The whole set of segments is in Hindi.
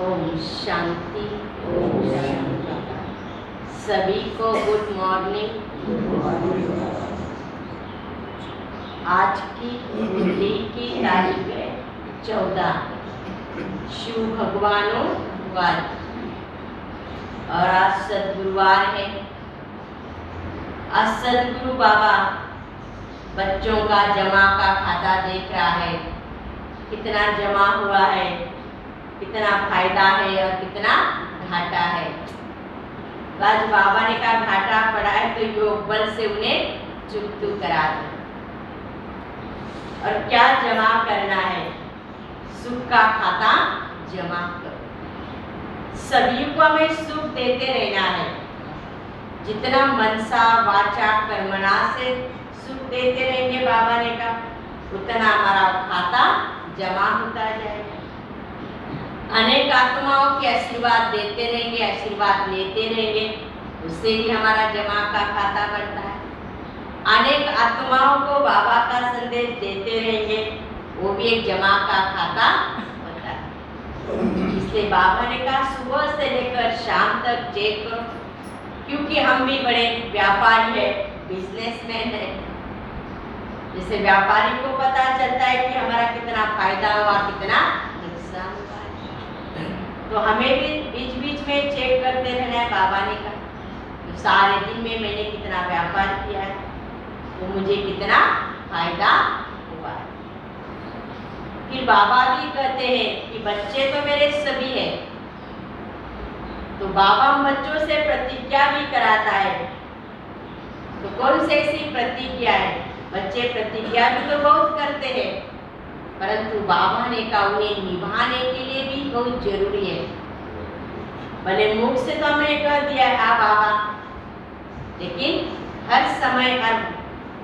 ओम शांति। ओम शांति। सभी को गुड मॉर्निंग। आज की दिल्ली की तारीख है 14 शिव भगवानों और आज सदगुरुवार है। आज सदगुरु बाबा बच्चों का जमा का खाता देख रहा है, कितना जमा हुआ है, कितना फायदा है और कितना घाटा है। आज बाबा ने कहा घाटा पड़ा है तो योग बल से उन्हें चुकतू करा दो। और क्या जमा करना है? सुख का खाता जमा करो। सभी को हमें सुख देते रहना है। जितना मनसा वाचा कर्मणा से सुख देते रहेंगे बाबा ने कहा, उतना हमारा खाता जमा होता जाएगा। अनेक आत्माओं के आशीर्वाद देते रहेंगे, आशीर्वाद लेते रहेंगे, उससे भी हमारा जमा का खाता बढ़ता है। अनेक आत्माओं को बाबा का संदेश देते रहेंगे, वो भी एक जमा का खाता होता है। इसलिए बाबा ने कहा सुबह से लेकर शाम तक चेक करो, क्योंकि हम भी बड़े व्यापारी है, बिजनेसमैन है। जैसे व्यापारी को पता चलता है कि हमारा कितना फायदा हुआ, कितना नुकसान हुआ है, तो हमें भी बीच बीच में चेक करते रहना है। बाबा ने कहा तो सारे दिन में मैंने कितना व्यापार किया है, तो मुझे कितना फायदा हुआ है। फिर बाबा भी कहते हैं कि बच्चे तो मेरे सभी हैं, तो बाबा हम बच्चों से प्रतिज्ञा भी कराता है। तो कौन सी ऐसी प्रतिज्ञा है? बच्चे प्रतिज्ञा भी तो बहुत करते हैं, परंतु बाबा ने कहा उन्हें निभाने के लिए भी बहुत जरूरी है। भले मुख से तो हमने कह दिया है हाँ बाबा, लेकिन हर समय हर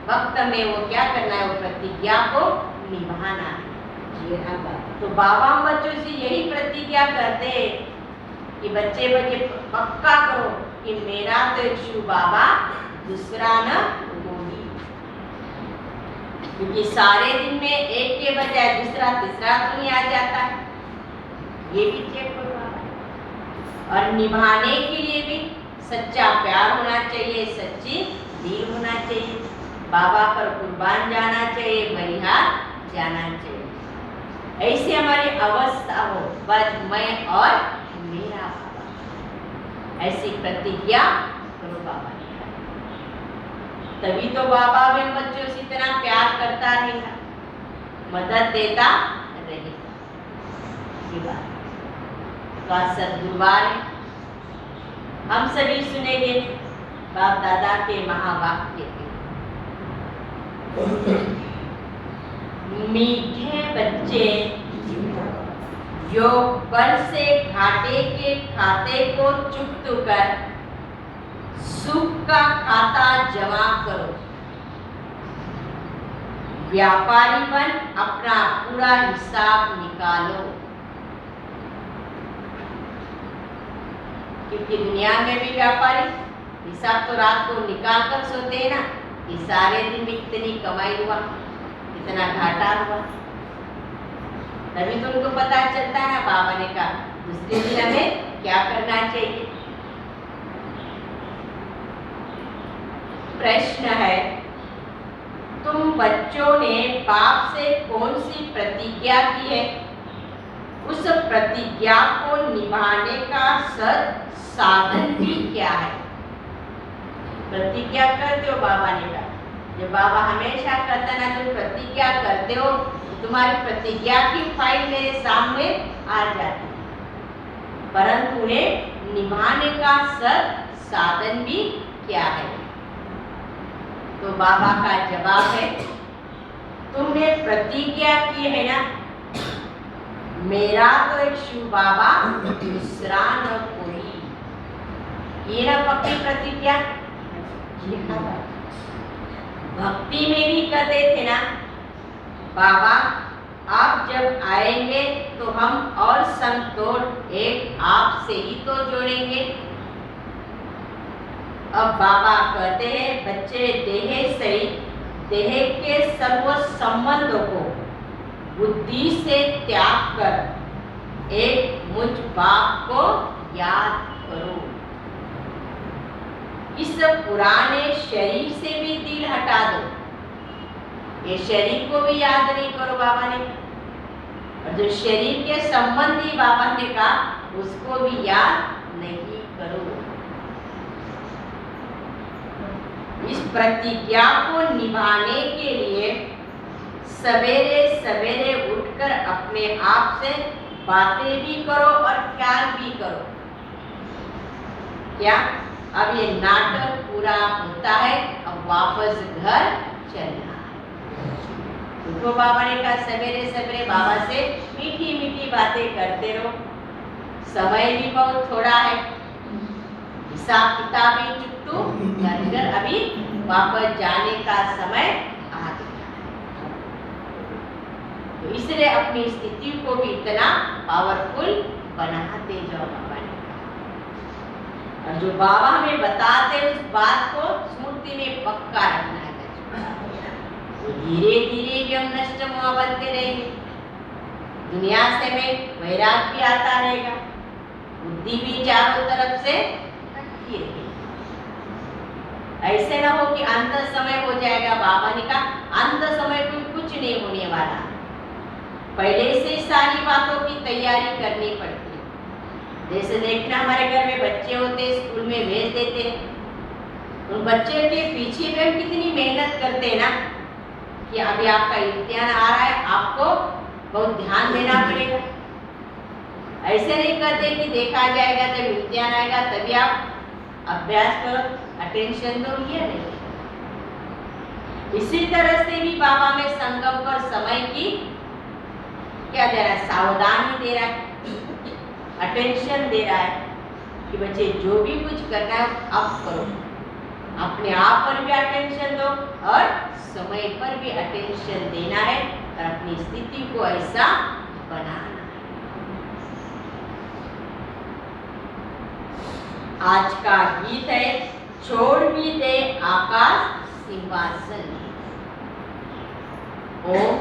वक्त में वो क्या करना है, वो प्रतिज्ञा को निभाना है। तो बाबा हम बच्चों से यही प्रतिज्ञा करते हैं कि बच्चे पक्का करो कि मेरा तो एक शिव बाबा, दूसरा न कोई। क्योंकि सारे दिन में एक के बजाय दूसरा तीसरा तो नहीं आ जाता है, ये भी चेक करो। और निभाने के लिए भी सच्चा प्यार होना चाहिए, सच्ची दिल होना चाहिए, बाबा पर कुर्बान जाना चाहिए, बलिहार जाना चाहिए। ऐसी हमारी अवस्था हो, बस मैं और मेरा बाबा, ऐसी प्रतिज्ञा करो बाबा ने। तभी तो बाबा भी बच्चों से इतना प्यार करता रहेगा, मदद देता रहेगा। ये बात तो सदगुरुवार है, हम सभी सुनेंगे बाप दादा के महावाक्य। मीठे बच्चे योग बल से घाटे के खाते को चुकतू कर सुख का खाता जमा करो। व्यापारी बन अपना पूरा हिसाब निकालो। क्योंकि दुनिया में भी व्यापारी हिसाब तो रात को निकाल कर सोते हैं ना, कि सारे दिन में कितनी कमाई हुआ, कितना घाटा हुआ, तभी तो उनको पता चलता है ना। बाबा ने कहा दूसरे दिन हमें क्या करना चाहिए। प्रश्न है, तुम बच्चों ने बाप से कौन सी प्रतिज्ञा की है? उस प्रतिज्ञा को निभाने का साधन भी क्या है? प्रतिज्ञा करते हो बाबा ने कहा, जब बाबा हमेशा कहता ना तुम प्रतिज्ञा करते हो, तुम्हारी प्रतिज्ञा की फाइल मेरे सामने आ जाती है, परंतु उन्हें निभाने का साधन भी क्या है? तो बाबा का जवाब है, तुमने प्रतिज्ञा की है ना, मेरा तो एक शिव बाबा, दूसरा न कोई। ये ना पक्की प्रतिज्ञा। भक्ति में भी कहते थे ना, बाबा आप जब आएंगे तो हम और संतोष एक आपसे ही तो जोड़ेंगे। अब बाबा कहते हैं बच्चे देह सहित देह के सर्व संबंधों को बुद्धि से त्याग कर एक मुझ बाप को याद करो। इस पुराने शरीर से भी दिल हटा दो। ये शरीर को भी याद नहीं करो बाबा ने, और जो शरीर के संबंधी बाबा ने कहा उसको भी याद नहीं करो। इस प्रतिज्ञा को निभाने के लिए सवेरे सवेरे उठकर अपने आप से बातें भी करो और ख्याल भी करो। क्या अब ये नाटक पूरा होता है, अब वापस घर चलना है। तो बाबा ने कहा सवेरे सवेरे बाबा से मीठी मीठी बातें करते रहो। समय भी बहुत थोड़ा है, हिसाब किताब भी चुकतो कर अभी वापस जाने का समय आ गया। तो इसलिए अपनी स्थिति को भी इतना पावरफुल बनाते जाओ बाबा ने कहा। और जो बाबा हमें बताते उस बात को स्मृति में पक्का रखना है। तो धीरे धीरे भी हम नष्ट मोह बनते रहेंगे, दुनिया से में वैराग भी आता रहेगा, बुद्धि भी चारों तरफ से हटती रहेगी। ऐसे ना हो कि अंत समय हो जाएगा। बाबा ने कहा अंत समय को कुछ नहीं होने वाला, पहले से सारी बातों की तैयारी करनी पड़ती है। जैसे देखना हमारे घर में बच्चे होते, स्कूल में भेज देते, उन बच्चे के पीछे भी हम कितनी मेहनत करते हैं ना, कि अभी आपका इम्तिहान आ रहा है, आपको बहुत ध्यान देना पड़ेगा। ऐसे नहीं करते कि देखा जाएगा जब इम्तिहान आएगा तभी आप अभ्यास करो, अटेंशन दो, ये नहीं। इसी तरह से भी बाबा में संगम पर समय की क्या दे रहा है, सावधानी दे रहा है, अटेंशन दे रहा है कि बच्चे जो भी कुछ करना है अब करो, अपने आप पर भी अटेंशन दो और समय पर भी अटेंशन देना है और अपनी स्थिति को ऐसा बनाना है। आज का गीत है छोड़ भी दे आकाश सिंहासन। ओम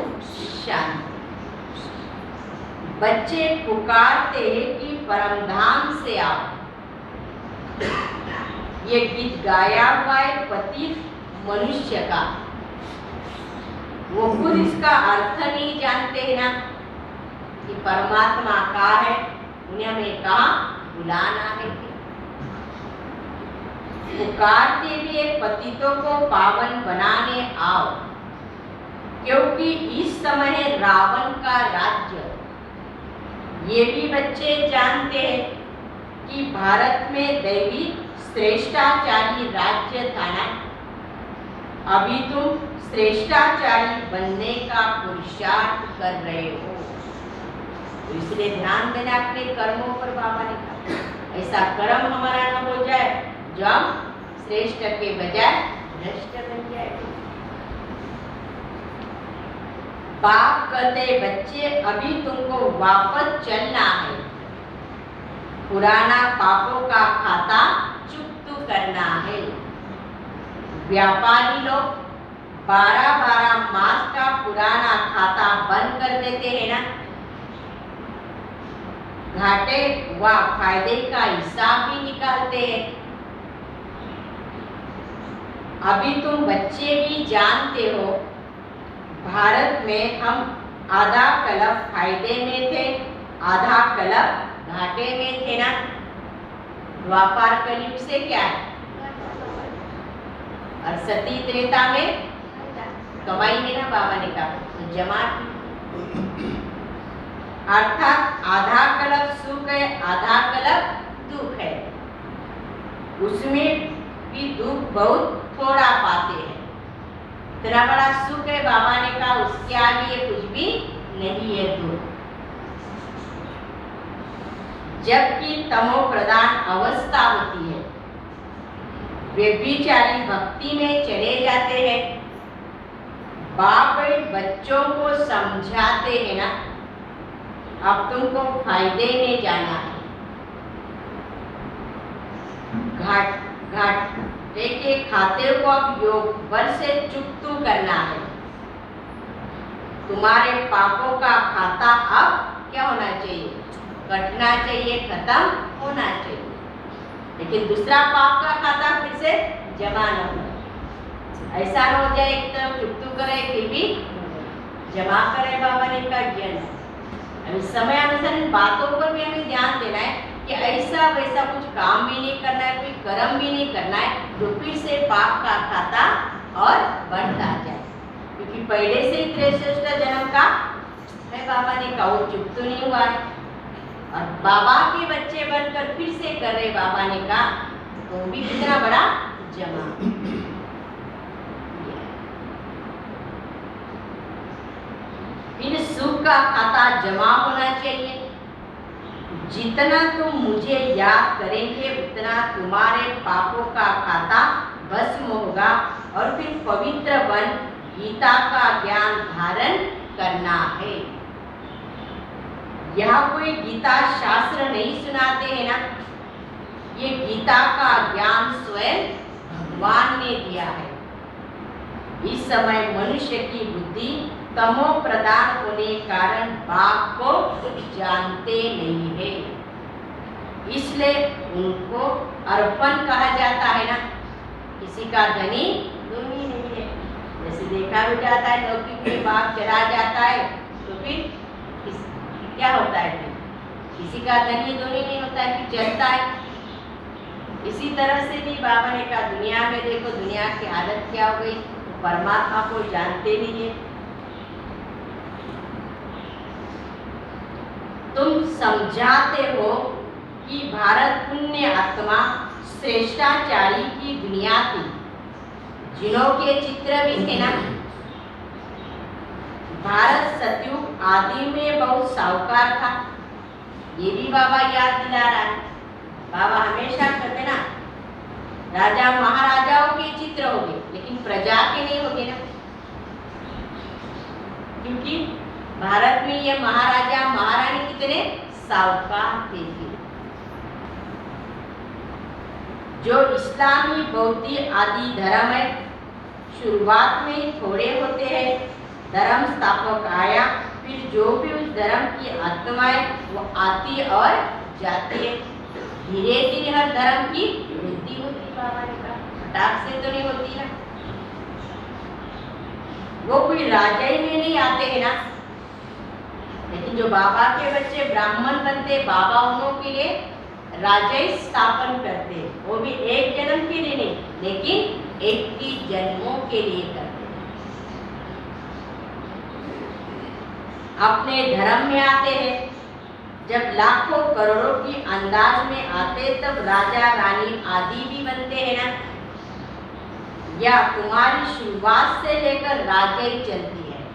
शांति। बच्चे पुकारते हैं कि परमधाम से आओ। ये गीत गाया हुआ है पतित मनुष्य का, वो खुद इसका अर्थ नहीं जानते हैं ना कि परमात्मा का है, उन्हें हमें कहा बुलाना है। पुकारते हुए पतितों को पावन बनाने आओ, क्योंकि इस समय है रावण का राज्य। ये भी बच्चे जानते हैं कि भारत में दैवी श्रेष्ठाचारी राज्य था ना, अभी तुम श्रेष्ठाचारी बनने का पुरुषार्थ कर रहे हो। तो इसलिए ध्यान देना अपने कर्मों पर। बाबा ने कहा ऐसा कर्म हमारा न हो जाए जो हम श्रेष्ठ के बजाय भ्रष्ट बन जाए। बाप कहते बच्चे अभी तुमको वापस चलना है, पुराना पापों का खाता चुकता करना है। व्यापारी लोग 12-12 मास का पुराना खाता बंद कर देते हैं ना, घाटे व फायदे का हिसाब भी निकालते हैं। अभी तुम बच्चे भी जानते हो भारत में हम आधा कलप फायदे में थे, आधा कलप घाटे में थे ना। व्यापार कलयुग से क्या है, और सती त्रेता में कमाई में ना। बाबा ने कहा तो जमा, अर्थात आधा कलप सुख है, आधा कलप दुख है। उसमें भी दुख बहुत थोड़ा पाते हैं। इतना बड़ा सुख है, बाबा ने कहा उसके आगे कुछ भी नहीं है दुख। जबकि तमो प्रधान अवस्था होती है, व्यभिचारी भक्ति में चले जाते हैं। बाप बच्चों को समझाते हैं ना, अब तुमको फायदे में जाना है। घाटे के खाते को अब योग बल से चुकता करना है। तुम्हारे पापों का खाता अब क्या होना चाहिए, कटना चाहिए, खत्म होना चाहिए, लेकिन दूसरा पाप का खाता फिर से जमा न हो। ऐसा न हो जाए एक तरफ चुपतू करे फिर भी जमा करे बाबा ने का ज्ञान। अभी समय अनुसार इन बातों पर भी हमें ध्यान देना है कि ऐसा वैसा कुछ काम भी नहीं करना है, कोई कर्म भी नहीं करना है जो फिर से पाप का खाता और बढ़ता जाए, क्योंकि पहले से ही त्रिश्रेष्ठ जन्म का है बाबा ने कहा, वो चुप तो नहीं हुआ है और बाबा के बच्चे बनकर फिर से कर रहे बाबा ने कहा, तो भी कितना बड़ा जमा। फिर सुख का खाता जमा होना चाहिए। जितना तुम मुझे याद करेंगे उतना तुम्हारे पापों का खाता भस्म होगा और फिर पवित्र बन गीता का ज्ञान धारण करना है। यह कोई गीता शास्त्र नहीं सुनाते हैं ना, ये गीता का ज्ञान स्वयं भगवान ने दिया है। इस समय मनुष्य की बुद्धि तमो प्रदान होने के कारण बाप को जानते नहीं है, इसलिए उनको अर्पण कहा जाता है ना। किसी का धनी धनी नहीं है, जैसे देखा भी जाता है लौकिक में बाप चला जाता है तो फिर क्या होता है, फिर किसी का धनी धनी नहीं होता है, फिर चलता है। इसी तरह से भी बाबा ने कहा दुनिया में देखो दुनिया की हालत क्या हो गई, परमात्मा को जानते नहीं है। तुम समझाते हो कि भारत पुण्य आत्मा श्रेष्ठाचारी की दुनिया थी, जिनों के चित्र भी थे ना। भारत सतयुग आदि में बहुत साहूकार था, ये भी बाबा याद दिला रहा है। बाबा हमेशा कहते ना राजा महाराजाओं के चित्र होंगे लेकिन प्रजा के नहीं होंगे ना, क्योंकि भारत में ये महाराजा महारानी कितने साहूकार थे। जो इस्लामी बौद्ध आदि धर्म है शुरुआत में ही थोड़े होते हैं, धर्म स्थापक आया, फिर जो भी उस धर्म की आत्माएं वो आती और जाती है। धीरे धीरे हर धर्म की वृद्धि होती, बाबा ने कहा फटाक से तो नहीं होती ना। वो कोई राजा ही में नहीं आते हैं ना, लेकिन जो बाबा के बच्चे ब्राह्मण बनते बाबा उनों के लिए राजा स्थापन करते, वो भी एक जन्म के लिए नहीं लेकिन 21 जन्मों के लिए करते। अपने धर्म में आते हैं, जब लाखों करोड़ों की अंदाज में आते तब राजा रानी आदि भी बनते हैं ना, या तुम्हारी शुरुआत से लेकर राज्य ही चलती है।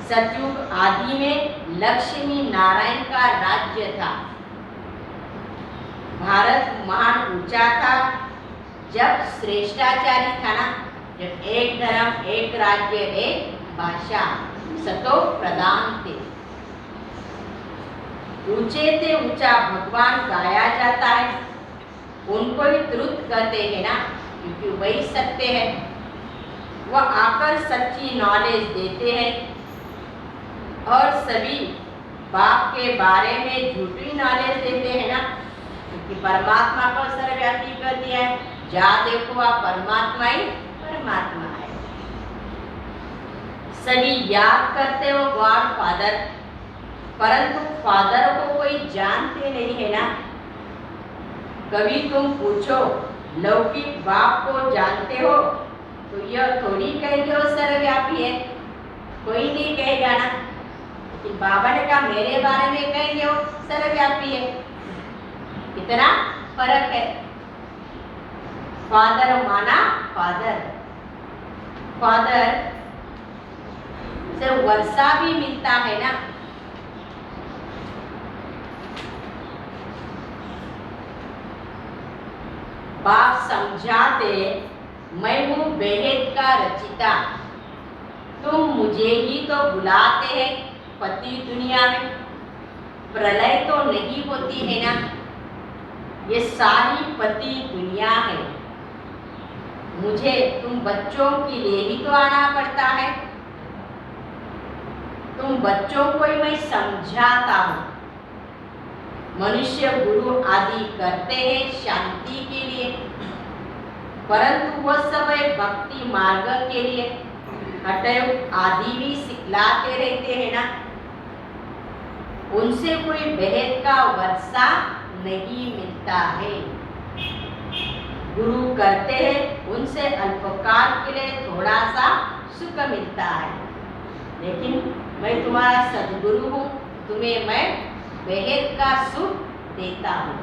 सतयुग आदि में लक्ष्मी नारायण का राज्य था, भारत महान ऊंचा था जब श्रेष्ठाचारी था ना, जब एक धर्म एक राज्य एक भाषा सतो प्रधान थे। ऊंचे से ऊंचा भगवान गाया जाता है, उनको ही त्रुत कहते हैं ना, क्योंकि वही सत्य है। वह आकर सच्ची नॉलेज देते हैं और सभी बाप के बारे में झूठी नॉलेज देते हैं ना, क्योंकि परमात्मा को सर्वव्यापी कर दिया है। जहाँ देखो आप परमात्मा ही परमात्मा है। सभी याद करते हो गॉड फादर, परंतु फादर को कोई जानते नहीं है ना। कभी तुम पूछो लौकिक बाप को जानते हो तो यह थोड़ी कहेंगे वो सर्वव्यापी है, कोई नहीं कहेगा ना। लेकिन बाबा ने कहा मेरे बारे में कहेंगे वो सर्वव्यापी है, कितना फर्क है। फादर माना फादर, फादर से वर्षा भी मिलता है ना। बाप समझाते मैं हूँ बेहद का रचिता, तुम मुझे ही तो बुलाते हैं पति दुनिया में, प्रलय तो नहीं होती है ना। ये सारी पति दुनिया है, मुझे तुम बच्चों के लिए ही तो आना पड़ता है। तुम बच्चों को ही मैं समझाता हूँ। मनुष्य गुरु आदि करते हैं शांति के लिए, परंतु वह सब भक्ति मार्ग के लिए हठयोग आदि भी सिखलाते रहते हैं ना। उनसे कोई भेद का वर्षा नहीं मिलता है। गुरु करते हैं, उनसे अल्पकाल के लिए थोड़ा सा सुख मिलता है, लेकिन मैं तुम्हारा सद्गुरु हूँ, तुम्हें मैं बेहद का सुख देता हूँ।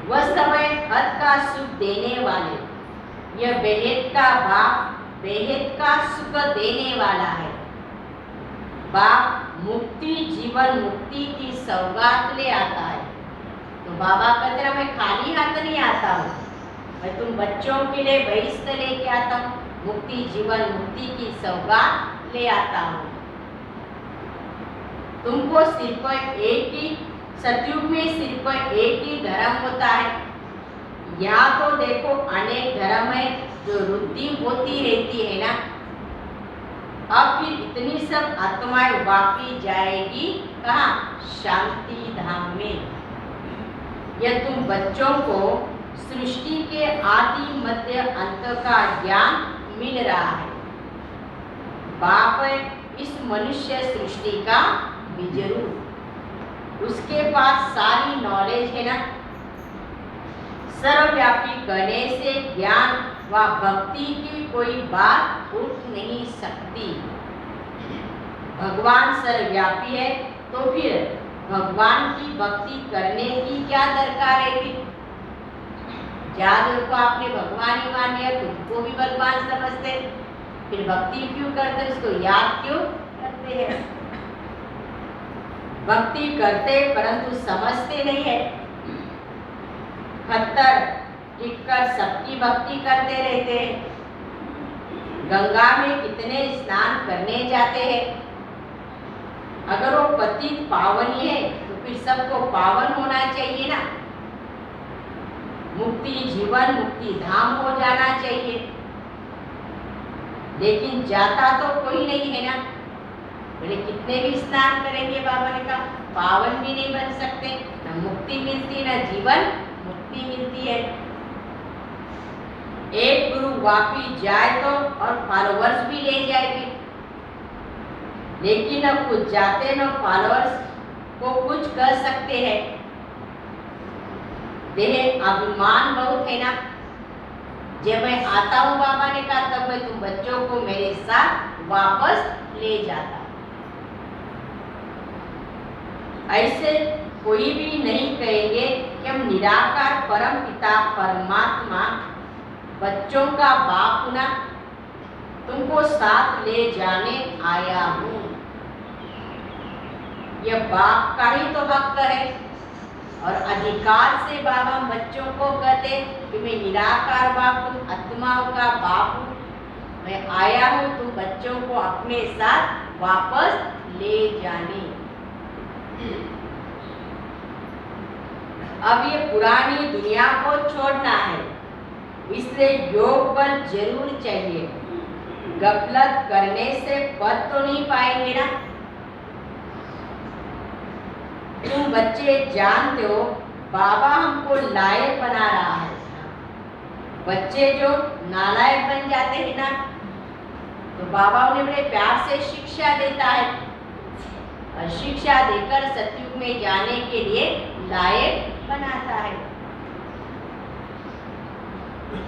वह समय हद का सुख देने वाले, यह बेहद का बाप बेहद का सुख देने वाला है। बाप मुक्ति जीवन मुक्ति की सौगात ले आता है। तो बाबा कहते हैं मैं खाली हाथ नहीं आता हूँ, मैं तुम बच्चों के लिए बहिष्ठ लेके आता हूँ, मुक्ति जीवन मुक्ति की सौगात ले आता हूँ। तुमको सिर्फ एक ही सतयुग में सिर्फ एक ही धर्म होता है। यहाँ तो देखो अनेक धर्म है जो वृद्धि होती रहती है ना। अब फिर इतनी सब आत्माएं वापी जाएगी कहाँ? शांति धाम में। यह तुम बच्चों को सृष्टि के आदि मध्य अंत का ज्ञान मिल रहा है। बाप इस मनुष्य सृष्टि का बिजरू, उसके पास सारी नॉलेज है ना। सर्वव्यापी कहने से ज्ञान व भक्ति की कोई बात उठ नहीं सकती। भगवान सर्वव्यापी है तो फिर भगवान की भक्ति करने की क्या दरकार है? जादू को आपने भगवान ही मान लिया, खुद को भी भगवान समझते, फिर भक्ति क्यों करते, उसको याद क्यों करते हैं? भक्ति करते परंतु समझते नहीं है। खत्तर टिककर सबकी भक्ति करते रहते हैं। गंगा में कितने स्नान करने जाते हैं, अगर वो पतित पावनी है तो फिर सबको पावन होना चाहिए ना। मुक्ति जीवन मुक्ति धाम हो जाना चाहिए, लेकिन जाता तो कोई नहीं है ना। बोले कितने भी स्नान करेंगे, बाबा ने कहा पावन भी नहीं बन सकते, न मुक्ति मिलती न जीवन मुक्ति मिलती है। एक गुरु वापी जाए तो और फॉलोवर्स भी ले जाएगी, लेकिन न कुछ जाते न फॉलोअर्स को कुछ कर सकते हैं। देह अभिमान बहुत है ना। जब मैं आता हूँ बाबा ने कहा तब मैं तुम बच्चों को मेरे साथ वापस ले जाता। ऐसे कोई भी नहीं कहेंगे कि हम निराकार परम पिता परमात्मा बच्चों का बाप ना, तुमको साथ ले जाने आया हूँ। यह बाप का ही तो हक है और अधिकार से बाबा बच्चों को कहते कि मैं निराकार बाप हूँ, आत्माओं का बाप हूँ, मैं आया हूँ तुम बच्चों को अपने साथ वापस ले जाने। अब ये पुरानी दुनिया को छोड़ना है, इसलिए योग बल जरूर चाहिए। गफलत करने से पद तो नहीं पाएंगे ना। तुम बच्चे जानते हो बाबा हमको लायक बना रहा है। बच्चे जो नालायक बन जाते हैं ना, तो बाबा उन्हें बड़े प्यार से शिक्षा देता है और शिक्षा देकर सतयुग में जाने के लिए लायक बनाता है।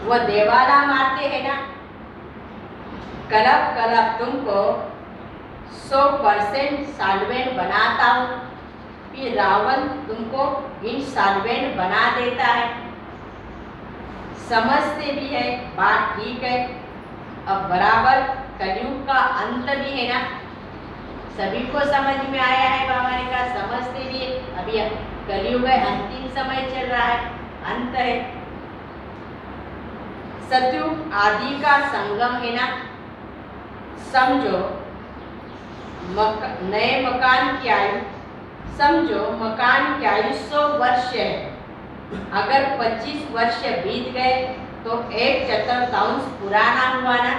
वह देवाला मारते हैं ना, कलब कलब तुमको 100% साल्वेंट बनाता हूँ, फिर रावण तुमको इनसाल्वेंट बना देता है। समझते भी है बात ठीक है। अब बराबर कलयुग का अंत भी है ना, सभी को समझ में आया है। बाबा ने कहा समझते भी है, अभी कलयुग है, अंतिम समय चल रहा है, अंत है। सतयुग आदि का संगम है ना। समझो नए मकान की आयु, समझो मकान की आयु 100 वर्ष है। अगर 25 वर्ष बीत गए तो 1/4 पुराना हुआ ना।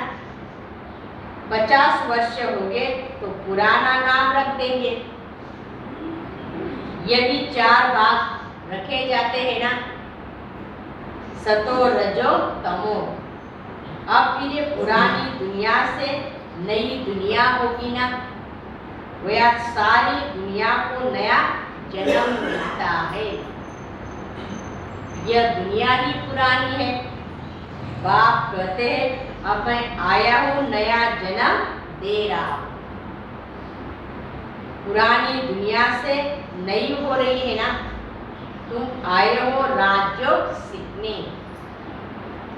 50 वर्ष हो गए तो पुराना नाम रख देंगे। ये भी 4 भाग रखे जाते हैं ना, सतो रजो तमो। अब फिर ये पुरानी दुनिया से नई दुनिया होगी ना, वह सारी दुनिया को नया जन्म मिलता है। यह दुनिया ही पुरानी है। बाप कहते हैं अब मैं आया हूँ नया जन्म दे रहा हूँ। पुरानी दुनिया से नई हो रही है ना, तुम आए हो राजयोग सीखने।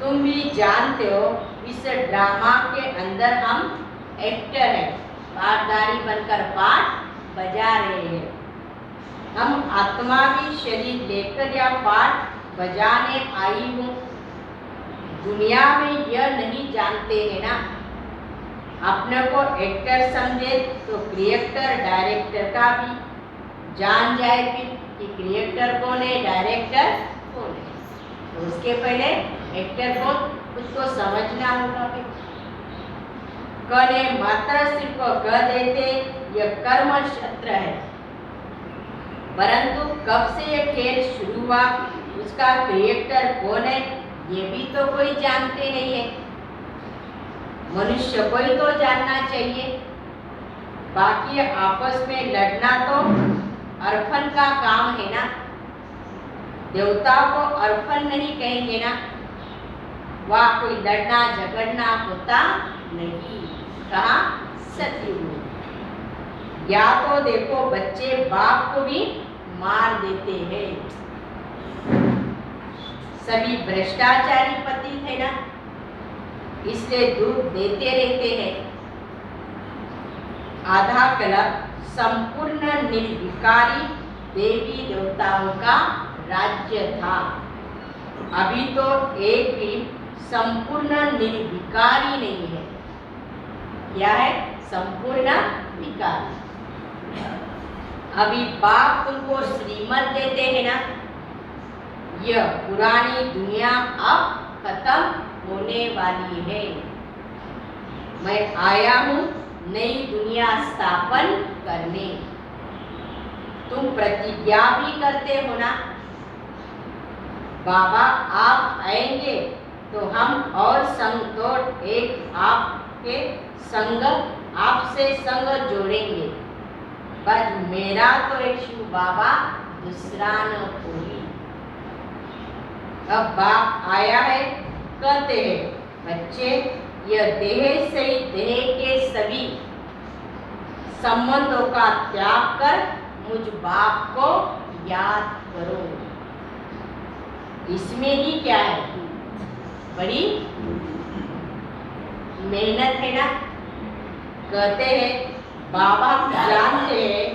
तुम भी जानते हो इस ड्रामा के अंदर हम एक्टर हैं, पाठधारी बनकर पाठ बजा रहे हैं। हम आत्मा भी शरीर लेकर या पाठ बजाने आई हूँ। दुनिया में यह नहीं जानते हैं ना, अपने को एक्टर समझे तो क्रिएटर डायरेक्टर का भी जान जाए फिर कि क्रिएटर कौन है, डायरेक्टर कौन है। तो उसके पहले एक्टर को उसको समझना होगा। फिर कने मात्र सिर्फ कह देते यह कर्म क्षेत्र है, परंतु कब से यह खेल शुरू हुआ, उसका क्रिएटर कौन है, ये भी तो कोई जानते नहीं है। मनुष्य को ही तो जानना चाहिए। बाकी आपस में लड़ना तो अर्पण का काम है ना। देवता को अर्पण नहीं कहेंगे ना, वहाँ कोई लड़ना झगड़ना होता नहीं। कहा सतयुग। या तो देखो बच्चे बाप को भी मार देते हैं। सभी भ्रष्टाचारी पति थे ना, इसलिए दूध देते रहते हैं। आधा कल्प संपूर्ण निर्विकारी देवी देवताओं का राज्य था। अभी तो एक भी संपूर्ण निर्विकारी नहीं है। क्या है? संपूर्ण विकारी। अभी बाप तुमको श्रीमत देते हैं ना, यह पुरानी दुनिया अब खत्म होने वाली है। मैं आया हूँ नई दुनिया स्थापन करने। तुम प्रतिज्ञा भी करते हो ना, बाबा आप आएंगे तो हम और संग तोड़ एक आपके संग आपसे संग जोड़ेंगे। बस मेरा तो एक शिव बाबा दूसरा न कोई। अब बाप आया है, कहते हैं बच्चे यह देह से ही देह के सभी संबंधों का त्याग कर मुझ बाप को याद करो। इसमें ही क्या है? बड़ी मेहनत है ना। कहते हैं बाबा जानते हैं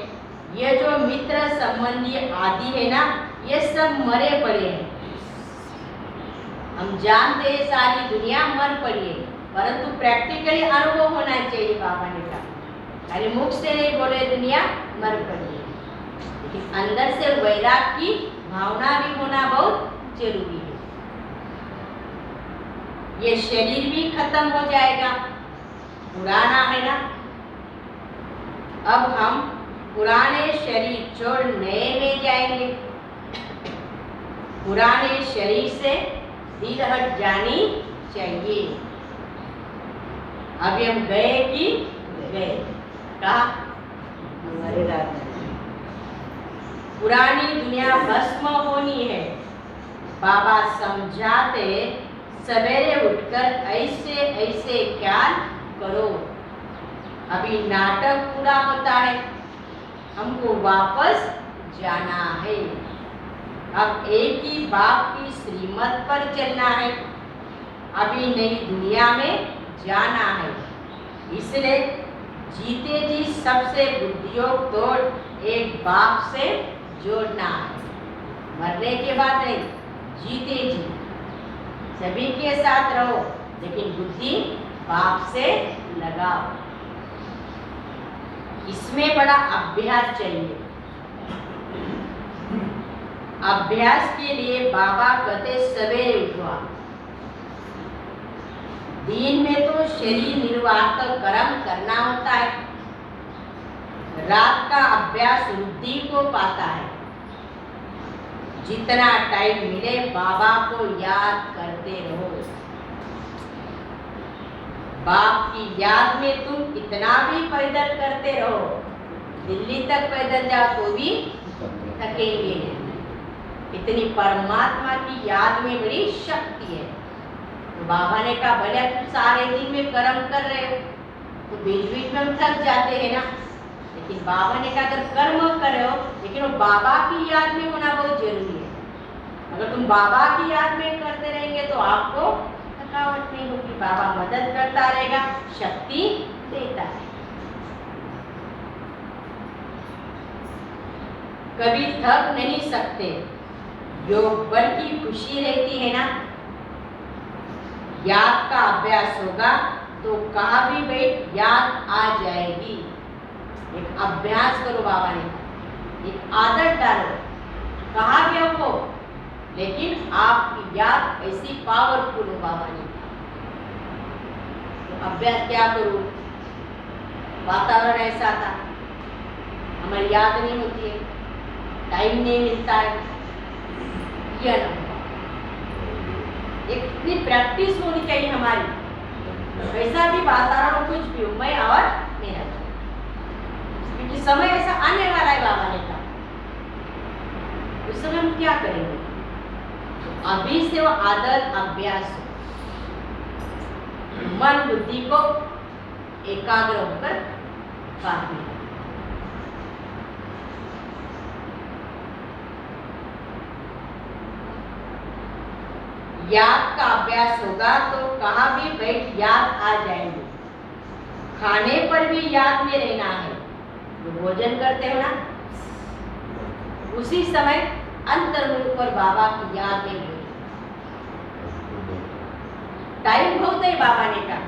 ये जो मित्र संबंधी आदि है ना, ये सब मरे पड़े हैं। हम जानते हैं सारी दुनिया मर पड़ी है, परंतु प्रैक्टिकली अनुभव होना चाहिए। बाबा ने कहा अरे मुख से नहीं बोले दुनिया मर पड़ी है, लेकिन अंदर से वैराग की भावना भी होना बहुत जरूरी है। ये शरीर भी खत्म हो जाएगा, पुराना है ना। अब हम पुराने शरीर छोड़ नए में जाएंगे। पुराने शरीर से दिल हट जानी चाहिए। अभी हम गए कि गए, कहा हमारे राजा पुरानी दुनिया भस्म होनी है। बाबा समझाते सवेरे उठकर ऐसे ऐसे ख्याल करो। अभी नाटक पूरा होता है, हमको वापस जाना है। अब एक ही बाप की श्रीमत पर चलना है। अभी नई दुनिया में जाना है, इसलिए जीते जी सबसे बुद्धियोग तोड़ एक बाप से जोड़ना है। मरने के बाद नहीं, जीते जी सभी के साथ रहो, लेकिन बुद्धि बाप से लगाओ। इसमें बड़ा अभ्यास चाहिए। अभ्यास के लिए बाबा कहते सवेरे उठो। दिन में तो शरीर निर्वाह कर्म करना होता है, रात का अभ्यास बुद्धि को पाता है। जितना टाइम मिले बाबा को याद करते रहो। बाप की याद में तुम कितना भी पैदल करते रहो, दिल्ली तक पैदल जाओ तो भी थकेंगे नहीं। इतनी परमात्मा की याद में बड़ी शक्ति है। तो बाबा ने कहा भले तुम सारे दिन में कर्म कर रहे हो तो बीच बीच में हम थक जाते हैं ना, लेकिन बाबा ने कहा अगर कर्म कर रहे हो लेकिन वो बाबा की याद में होना बहुत जरूरी है। अगर तुम बाबा की याद में करते रहेंगे तो आपको थकावट नहीं होगी, बाबा मदद करता रहेगा, शक्ति देता है। कभी थक नहीं सकते, योग बल की खुशी रहती है ना। याद का अभ्यास होगा तो कहाँ भी बैठ याद आ जाएगी। एक अभ्यास करो, बाबा ने एक आदत डालो। कहा गया वो, लेकिन आपकी याद ऐसी पावरफुल हो, बाबा ने तो अभ्यास क्या करूं? वातावरण ऐसा था, हमारी याद नहीं होती है, टाइम नहीं मिलता है, यह ना एक इतनी प्रैक्टिस होनी चाहिए हमारी। वैसा भी वातावरण कुछ भी हो, मैं और मेरा, क्योंकि समय ऐसा आने वाला है, बाबा ने कहा उस समय हम क्या करेंगे। तो अभी से वो आदत अभ्यास हो, मन बुद्धि को एकाग्र होकर काफी है। याद का अभ्यास होगा तो कहाँ भी बैठ याद आ जाएंगे। खाने पर भी याद में रहना है। जो भोजन करते हो ना, उसी समय अंतर्मुख पर बाबा की याद में बैठो। टाइम बहुत है बाबा ने कहा,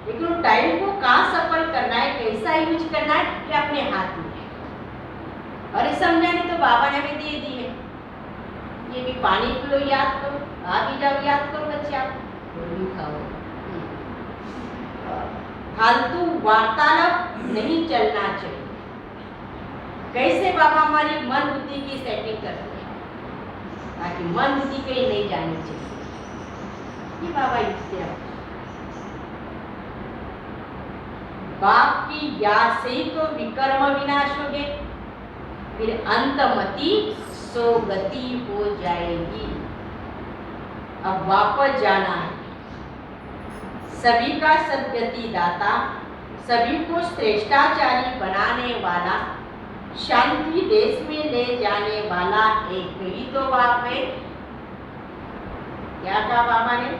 लेकिन वो टाइम को कहाँ सफल करना है, कैसा यूज करना है, ये अपने हाथ में है। और इस समझाने तो बाबा ने भी दे दी है। ये भी पानी पिलो याद करो, आ भी जाओ याद करो बच्चे, आप भी खाओ। फालतू वार्तालाप नहीं चलना चाहिए। कैसे बाबा हमारी मन बुद्धि की सेटिंग करते हैं ताकि मन बुद्धि कहीं नहीं जानी चाहिए। ये बाबा इससे बाप की याद से ही तो विकर्म विनाश हो गए, फिर अंतमति सोगति हो जाएगी। अब वापस जाना है। सभी का सद्गति दाता, सभी को श्रेष्ठाचारी बनाने वाला, शांति देश में ले जाने वाला एक ही तो बाप है। क्या कहा बाबा ने?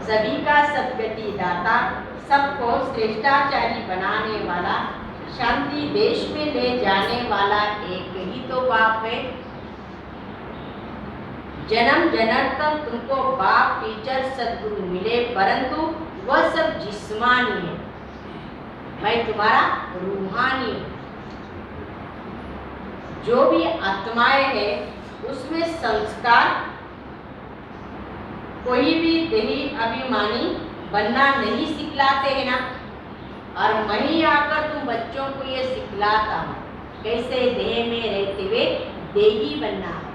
सभी का सद्गति दाता, सबको श्रेष्ठाचारी बनाने वाला, शांति देश में ले जाने वाला एक ही तो बाप है। जन्म जन्म तक तुमको बाप टीचर सद्गुरु मिले, परंतु वह सब जिस्मानी है, मैं तुम्हारा रूहानी। जो भी आत्माएं है उसमें संस्कार, कोई भी देही अभिमानी बनना नहीं सिखलाते हैं ना। और मैं ही आकर तुम बच्चों को ये सिखलाता हूँ कैसे देह में रहते हुए देही बनना है।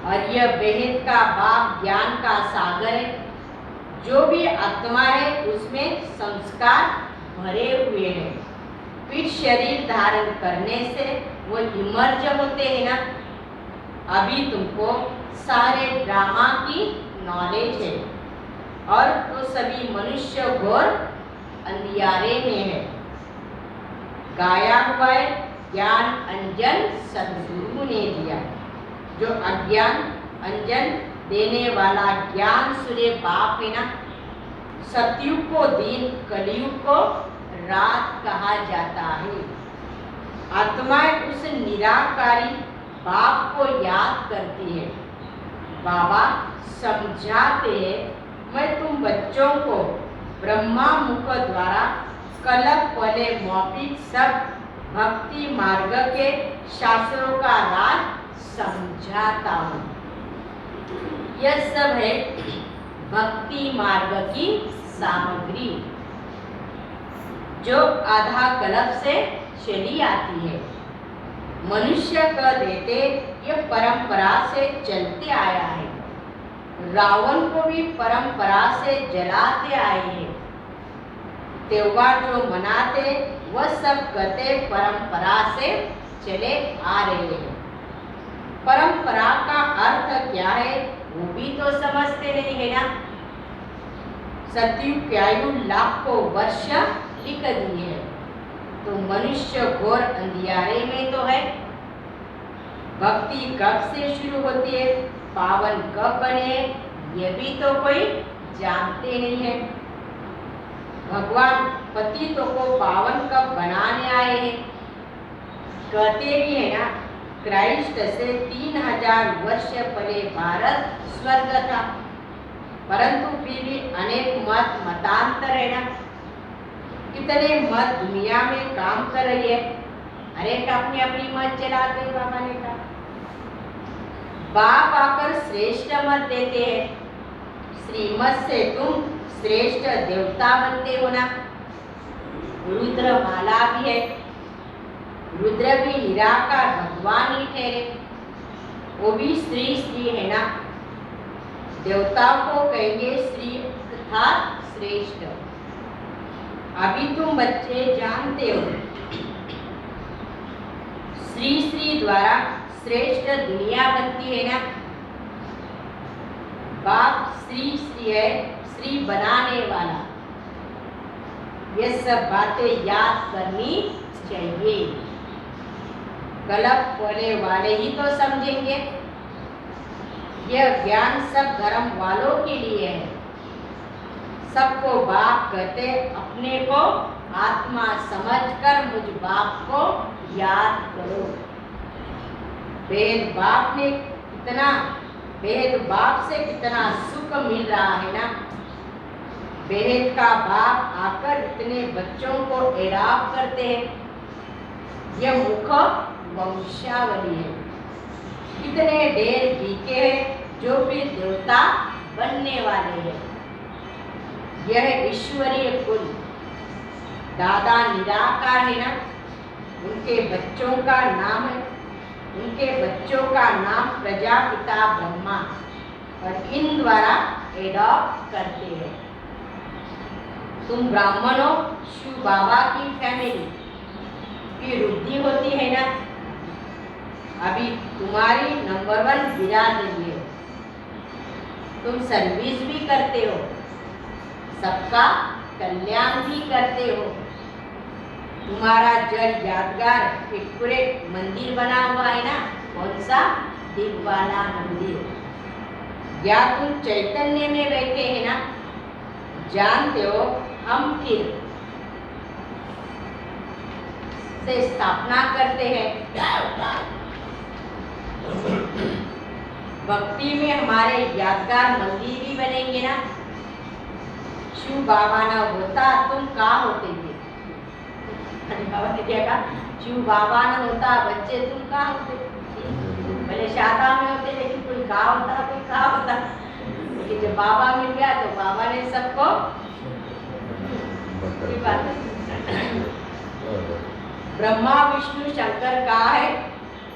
और यह बेहद का बाप ज्ञान का सागर है। जो भी आत्मा है उसमें संस्कार भरे हुए हैं। फिर शरीर धारण करने से वो इमर्ज होते हैं ना। अभी तुमको सारे ड्रामा की नॉलेज है और तो सभी मनुष्य घोर अंधियारे में है। गाया हुआ है ज्ञान अंजन सद्गुरु ने दिया। जो अज्ञान अंजन देने वाला ज्ञान सूर्य बाप है ना। सतयुग को दिन, कलयुग को रात कहा जाता है। आत्माएं उस निराकारी बाप को याद करती है। बाबा समझाते हैं, मैं तुम बच्चों को ब्रह्मा मुख द्वारा कलप पले मौखिक सब भक्ति मार्ग के शास्त्रों का राज समझाता हूँ। यह सब है भक्ति मार्ग की सामग्री जो आधा कल्प से चली आती है। मनुष्य कह देते यह परंपरा से चलते आया है। रावण को भी परंपरा से जलाते आए हैं। त्योहार जो मनाते वह सब कहते परंपरा से चले आ रहे हैं। परंपरा का अर्थ क्या है वो भी तो समझते नहीं है ना। सतयुग की आयु लाखों वर्ष लिख दी है तो मनुष्य घोर अंधियारे में तो है। भक्ति कब से शुरू होती है, पावन कब बने, ये भी तो कोई जानते नहीं है। भगवान पतितों को पावन कब बनाने आए हैं, कहते भी है ना। क्राइस्ट से 3000 वर्ष पहले भारत स्वर्ग था, परंतु फिर भी अनेक मत मतांतर है ना। कितने मत दुनिया में काम कर रही है, अनेक अपनी अपनी मत चलाते हैं। बाबा ने कहा बाप आकर श्रेष्ठ मत देते हैं। श्रीमत से तुम श्रेष्ठ देवता बनते हो ना। रुद्र माला भी है, रुद्र भी निराकार भगवान ही ठहरे, वो भी श्री श्री है ना। देवताओं को कहेंगे श्री अर्थात श्रेष्ठ। अभी तुम बच्चे जानते हो श्री श्री द्वारा श्रेष्ठ दुनिया बनती है ना। बाप श्री श्री है, श्री बनाने वाला। ये सब बातें याद करनी चाहिए। कल्प बोले वाले ही तो समझेंगे। यह ज्ञान सब धर्म वालों के लिए है। सबको बाप कहते, अपने को आत्मा समझकर मुझ बाप को याद करो। वेद बाप ने कितना, वेद बाप से कितना सुख मिल रहा है ना। वेद का बाप आकर इतने बच्चों को एडाप्ट करते हैं। यह मुख वंशावली है। कितने ढेर बीके हैं जो भी देवता बनने वाले हैं। यह ईश्वरीय कुल। दादा निराकार है ना, उनके बच्चों का नाम है, उनके बच्चों का नाम प्रजापिता ब्रह्मा, और इन द्वारा एडॉप्ट करते हैं। तुम ब्राह्मणों शिव बाबा की फैमिली की वृद्धि होती है ना। अभी तुम्हारी नंबर 1 बिरादरी है। तुम सर्विस भी करते हो, सबका कल्याण भी करते हो। तुम्हारा जल यादगार एक पूरे मंदिर बना हुआ है ना। कौन सा? दिलवाला मंदिर। या तुम चैतन्य में बैठे हैं ना। जानते हो हम फिर से स्थापना करते हैं। भक्ति में हमारे यादगार मंदिर भी बनेंगे ना। शिव बाबा ना होता तुम कहाँ होते थे? बाबा ने क्या कहा? शिव बाबा ना होता बच्चे तुम कहाँ होते? भले शादा में होते, लेकिन कोई कहाँ होता, कोई कहाँ होता। लेकिन जब बाबा मिल गया तो बाबा ने सबको ब्रह्मा विष्णु शंकर कहा है।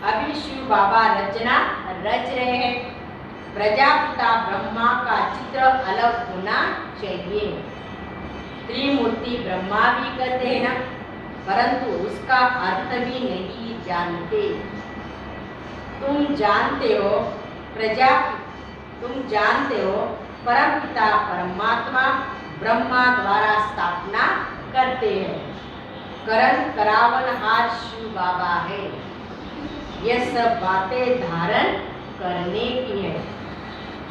अभी शिव बाबा रचना रच रहे हैं। प्रजापिता ब्रह्मा का चित्र अलग होना चाहिए। त्रिमूर्ति ब्रह्मा भी कहते हैं ना, परंतु उसका अर्थ भी नहीं जानते। तुम जानते हो परमपिता परमात्मा ब्रह्मा द्वारा स्थापना करते हैं। करण करावनहार शिव बाबा है। यह सब बातें धारण करने की है।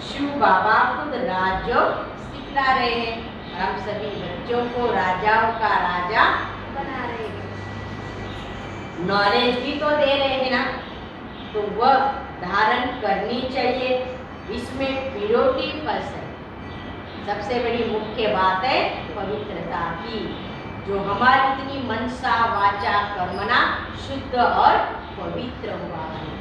शिव बाबा खुद राजयोग सिखला रहे हैं, हम सभी बच्चों को राजाओं का राजा बना रहे हैं। नॉलेज भी तो दे रहे हैं ना, तो वह धारण करनी चाहिए। इसमें प्योरिटी फर्स्ट है। सबसे बड़ी मुख्य बात है पवित्रता की, जो हमारी इतनी मनसा वाचा कर्मणा शुद्ध और पवित्र हुआ है।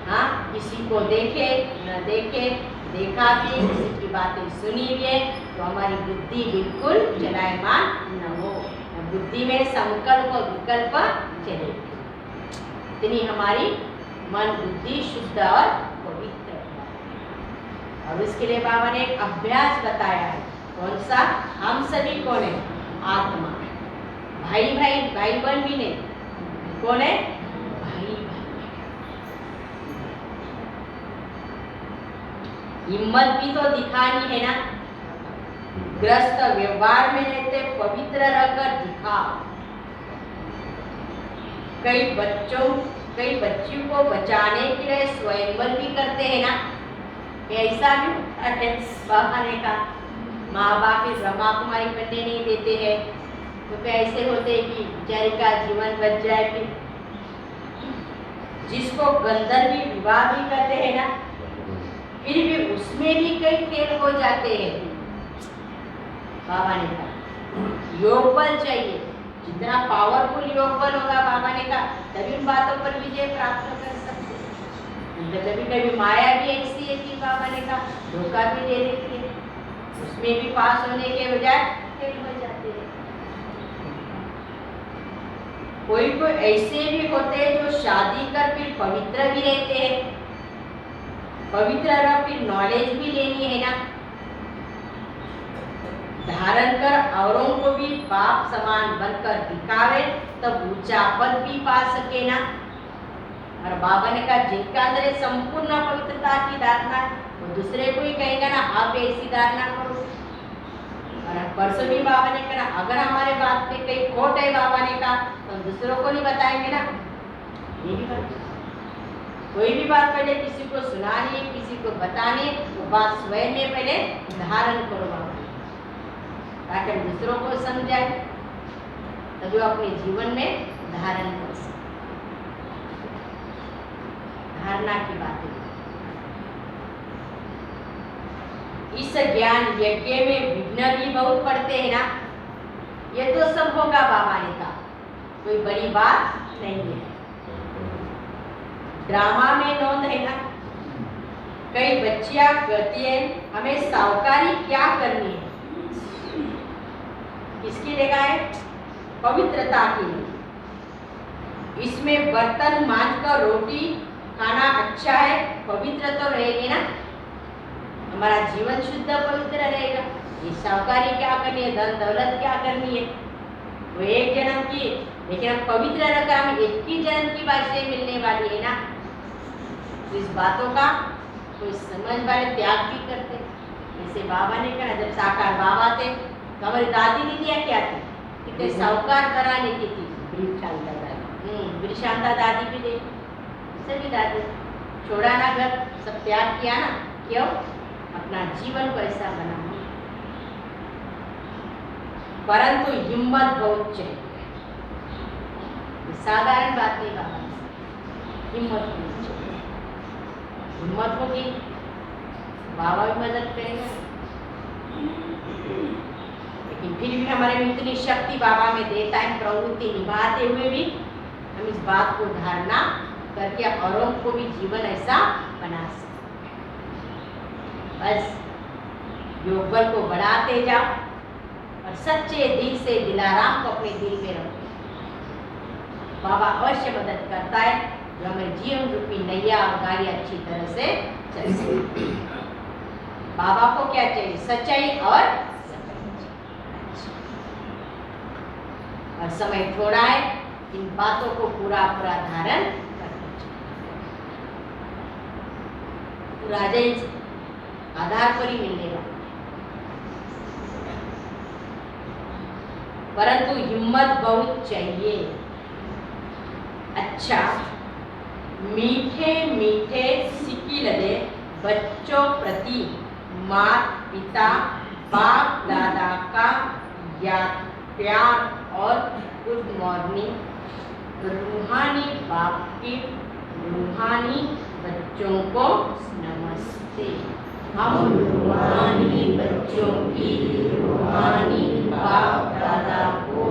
हाँ, किसी को देखे न देखे, देखा भी, किसी की बातें सुनी भी है, तो हमारी बुद्धि बिल्कुल चलायमान न हो, बुद्धि में संकल्प विकल्प चले, इतनी हमारी मन बुद्धि शुद्ध और पवित्र। और उसके लिए बाबा ने एक अभ्यास बताया है, कौन सा? हम सभी कौन है? आत्मा। भाई भाई भाई बहन भी नहीं, कौन है? भाई भाई। हिम्मत भी तो दिखानी है ना, ग्रस्त व्यवहार में रहते पवित्र रहकर दिखाओ। कई बच्चियों को बचाने के लिए स्वयंवर भी करते हैं ना, ऐसा भी होता है। बाबा ने कहा माँ बाप इस ब्रह्मा कुमारी बनने नहीं देते हैं, तो कैसे होते कि बेचारे का जीवन बच जाए। फिर जिसको गंधर्वी विवाह भी करते हैं ना, फिर भी उसमें भी कई फेल हो जाते हैं। बाबा ने कहा योग बल चाहिए, जितना पावरफुल योग बल होगा बाबा ने कहा तभी उन बातों पर विजय प्राप्त कर सकते हैं। तो कभी कभी माया भी ऐसी है कि बाबा ने कहा धोखा भी दे देती है, उसमें भी पास होने के बजाय फेल हो जाते हैं। कोई कोई ऐसे भी होते हैं जो शादी कर फिर पवित्र भी रहते हैं, पवित्र रह फिर नॉलेज भी लेनी है ना, धारण कर औरों को भी बाप समान बनकर दिखावे, तब ऊंचा पद भी पा सके ना। और बाबा ने कहा जिनका अंदर है संपूर्ण पवित्रता की धारणा, वो दूसरे को ही कहेगा ना आप ऐसी धारणा करो। और परसों भी बाबा ने कहा अगर हमारे बात पे कहीं खोट है बाबा ने कहा तो हम दूसरों को नहीं बताएंगे ना। ये भी बात, कोई भी बात पहले किसी को सुनानी है, किसी को बतानी है, तो बात स्वयं में पहले धारण करो बाबा, ताकि हम दूसरों को समझाए, तभी वो अपने जीवन में धारण कर सके। धारणा की बातें इस ज्ञान यज्ञ में विघ्न भी बहुत पड़ते हैं ना, ये तो सब होगा बाबा ने कहा, कोई बड़ी बात नहीं है। ड्रामा में नोंद है ना, कई बच्चियां कहती हैं हमें सावकारी क्या करनी है, किसकी लेगा है? पवित्रता के लिए। इसमें बर्तन मांजकर रोटी खाना अच्छा है, पवित्र तो रहेगी ना, हमारा जीवन शुद्ध पवित्र रहेगा। ये सावकारी क्या करनी है, धन दौलत क्या करनी है, वो एक जन्म की, लेकिन हम पवित्र रहकर हम एक ही जन्म की बातें मिलने वाली है ना। तो इस बातों का कोई समझ वाले त्याग भी करते। जैसे बाबा ने कहा जब साकार बाबा थे तो हमारी दादी दीदियाँ क्या थी, कितने सावकार करा लेती थी। शांता दादी भी दे, सभी दादी छोड़ा ना घर, सब त्याग किया ना, क्यों? अपना जीवन को ऐसा बनाना। परंतु हिम्मत बहुत चाहिए, साधारण बात नहीं बाबा, हिम्मत होनी चाहिए। हिम्मत होगी बाबा भी मदद करेगा, लेकिन फिर भी हमारे में इतनी शक्ति बाबा में देता है, प्रवृत्ति निभाते हुए भी हम इस बात को धारणा करके औरों को भी जीवन ऐसा बना सकते। बस योग बल को बढ़ाते जाओ और सच्चे दिल से दिलाराम को अपने दिल में रखो। बाबा अवश्य मदद करता है जो हमारे जीवन रूपी नैया और गाड़ी अच्छी तरह से चल सके। बाबा को क्या चाहिए? सच्चाई और समय थोड़ा है, इन बातों को पूरा पूरा धारण करना चाहिए। पूरा इस आधार पर ही मिलने वाला, परंतु हिम्मत बहुत चाहिए। अच्छा, मीठे मीठे सिक्की लदे बच्चों प्रति माता पिता बाप दादा का याद प्यार और गुड मॉर्निंग, रूहानी बाप की रूहानी बच्चों को नमस्ते। हम रूहानी बच्चों की रूहानी बाप दादा को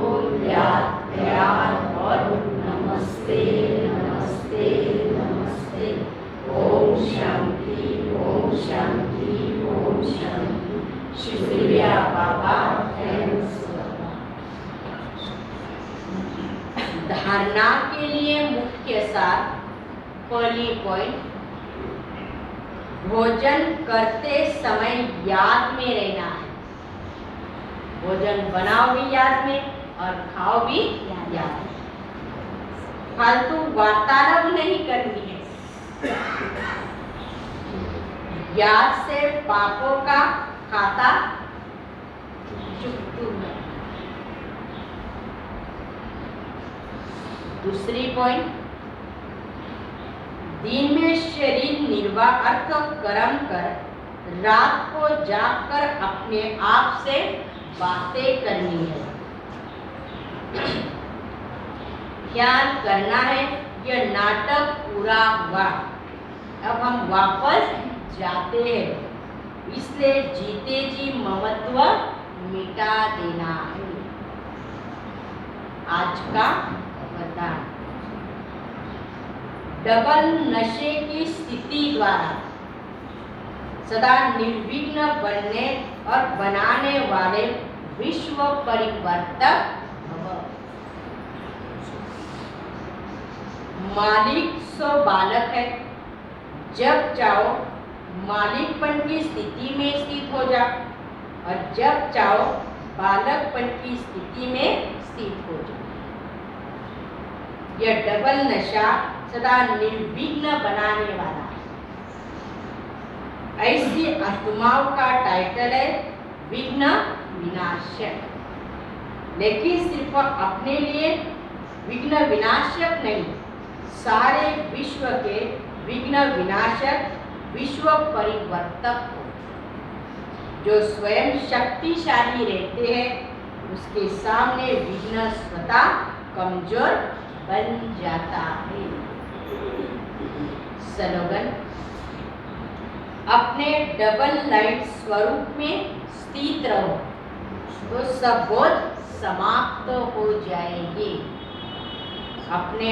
याद प्यार और नमस्ते नमस्ते नमस्ते। ओम शांति ओम शांति भावना के लिए मुख्य सार। पहली पॉइंट, भोजन करते समय याद में रहना है। भोजन बनाओ भी याद में और खाओ भी याद में। फालतू वार्तालाप नहीं करनी है। याद से पापों का खाता चुकतू है। दूसरी पॉइंट, दिन में शरीर निर्वाह अर्थ कर्म कर रात को जागकर अपने आप से बातें करनी है। ख्याल करना है यह नाटक पूरा हुआ, अब हम वापस जाते हैं, इसलिए जीते जी ममत्व मिटा देना है। आज का वरदान, डबल नशे की स्थिति द्वारा सदा निर्विघ्न बनने और बनाने वाले विश्व परिवर्तक भव। मालिक सो बालक है, जब चाहो मालिकपन की स्थिति में स्थित हो जाओ और जब चाहो बालकपन की स्थिति में स्थित हो जाओ। यह डबल नशा सदा निर्विघ्न बनाने वाला है। ऐसी आत्माओं का टाइटल है विघ्न विनाशक। लेकिन सिर्फ अपने लिए विघ्न विनाशक नहीं, सारे विश्व के विघ्न विनाशक, विश्व परिवर्तक हो। जो स्वयं शक्तिशाली रहते हैं उसके सामने विघ्न स्वतः कमजोर बन जाता है। स्लोगन, अपने डबल लाइट स्वरूप में स्थित रहो तो सब बोझ समाप्त हो जाएंगे। अपने